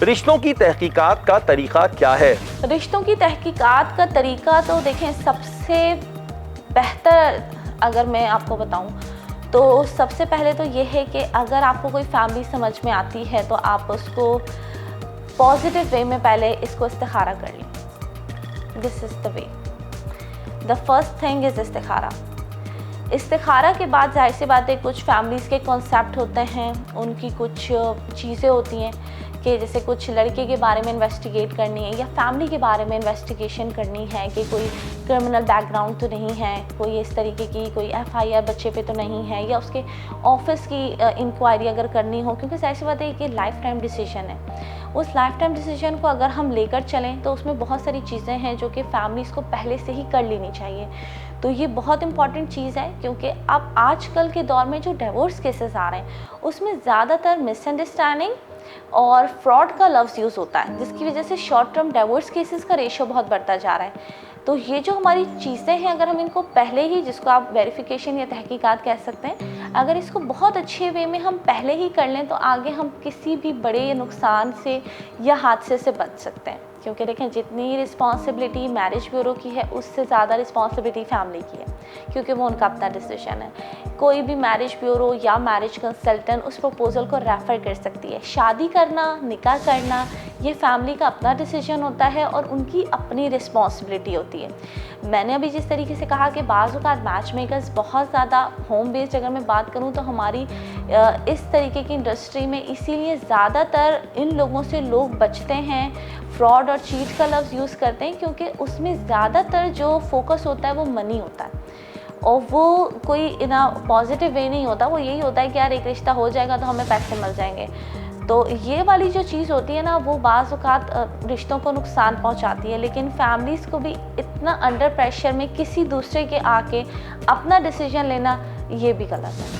रिश्तों की तहकीकात का तरीका क्या है? रिश्तों की तहकीकात का तरीका तो देखें, सबसे बेहतर अगर मैं आपको बताऊं तो सबसे पहले तो ये है कि अगर आपको कोई फैमिली समझ में आती है तो आप उसको पॉजिटिव वे में पहले इसको इस्तिखारा कर लें। This is the way. The first thing is इस्तिखारा। इस्तिखारा के बाद जाहिर सी बात है कुछ फैमिलीज़ के कॉन्सेप्ट होते हैं, उनकी कुछ चीज़ें होती हैं कि जैसे कुछ लड़के के बारे में इन्वेस्टिगेट करनी है या फैमिली के बारे में इन्वेस्टिगेशन करनी है कि कोई क्रिमिनल बैकग्राउंड तो नहीं है, कोई इस तरीके की कोई एफआईआर बच्चे पे तो नहीं है, या उसके ऑफिस की इंक्वायरी अगर करनी हो, क्योंकि ऐसी बात है कि लाइफ टाइम डिसीजन है। उस लाइफ टाइम डिसीजन को अगर हम लेकर चलें तो उसमें बहुत सारी चीज़ें हैं जो कि फैमिलीज़ को पहले से ही कर लेनी चाहिए। तो ये बहुत इंपॉर्टेंट चीज़ है, क्योंकि अब आजकल के दौर में जो डिवोर्स केसेस आ रहे हैं उसमें ज़्यादातर मिसअंडरस्टैंडिंग और फ्रॉड का लफ्ज़ यूज़ होता है, जिसकी वजह से शॉर्ट टर्म डिवोर्स केसेस का रेशो बहुत बढ़ता जा रहा है। तो ये जो हमारी चीज़ें हैं, अगर हम इनको पहले ही, जिसको आप वेरिफिकेशन या तहकीकात कह सकते हैं, अगर इसको बहुत अच्छे वे में हम पहले ही कर लें तो आगे हम किसी भी बड़े नुकसान से या हादसे से बच सकते हैं। क्योंकि देखें, जितनी रिस्पॉन्सिबिलिटी मैरिज ब्यूरो की है उससे ज़्यादा रिस्पॉन्सिबिलिटी फैमिली की है, क्योंकि वो उनका अपना डिसीजन है। कोई भी मैरिज ब्यूरो या मैरिज कंसल्टेंट उस प्रपोज़ल को रेफ़र कर सकती है। शादी करना, निकाह करना, ये फैमिली का अपना डिसीजन होता है और उनकी अपनी रिस्पॉन्सिबिलिटी होती है। मैंने अभी जिस तरीके से कहा कि बाज़ औक़ात मैच मेकर्स बहुत ज़्यादा होम बेस्ड, अगर मैं बात करूँ तो हमारी इस तरीके की इंडस्ट्री में इसीलिए ज़्यादातर इन लोगों से लोग बचते हैं, फ्रॉड और चीट का लफ्ज़ यूज़ करते हैं, क्योंकि उसमें ज़्यादातर जो फोकस होता है वो मनी होता है और वो कोई इन अ पॉजिटिव वे नहीं होता। वो यही होता है कि यार एक रिश्ता हो जाएगा तो हमें पैसे मिल जाएंगे। तो ये वाली जो चीज़ होती है ना, वो बाज़ औक़ात रिश्तों को नुकसान पहुंचाती है। लेकिन फैमिलीज़ को भी इतना अंडर प्रेशर में किसी दूसरे के आके अपना डिसीजन लेना, ये भी गलत है।